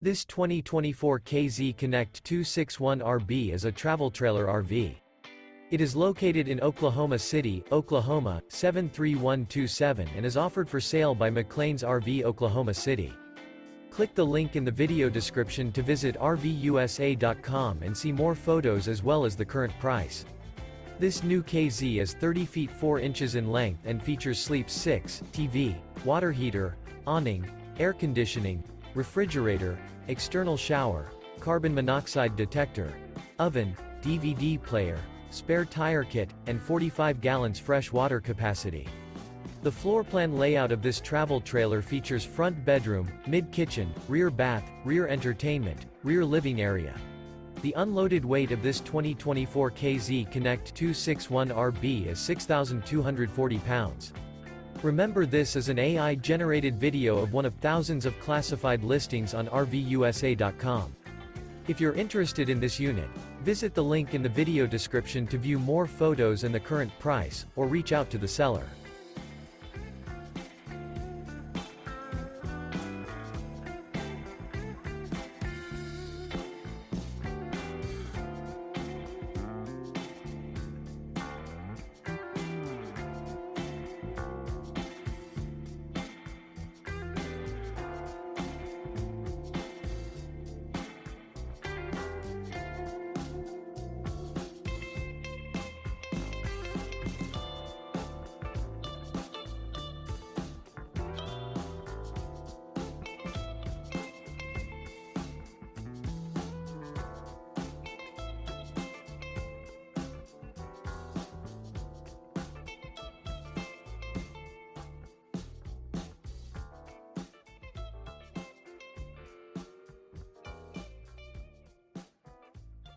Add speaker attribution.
Speaker 1: This 2024 KZ Connect 261RB is a travel trailer RV. It is located in Oklahoma City, Oklahoma, 73127 and is offered for sale by McClain's RV Oklahoma City. Click the link in the video description to visit RVUSA.com and see more photos as well as the current price. This new KZ is 30 feet 4 inches in length and features Sleep 6, TV, water heater, awning, air conditioning, refrigerator, external shower, carbon monoxide detector, oven, DVD player, spare tire kit, and 45 gallons fresh water capacity. The floor plan layout of this travel trailer features front bedroom, mid-kitchen, rear bath, rear entertainment, rear living area. The unloaded weight of this 2024 KZ Connect 261RB is 6,240 pounds. Remember, this is an AI-generated video of one of thousands of classified listings on RVUSA.com. If you're interested in this unit, visit the link in the video description to view more photos and the current price, or reach out to the seller.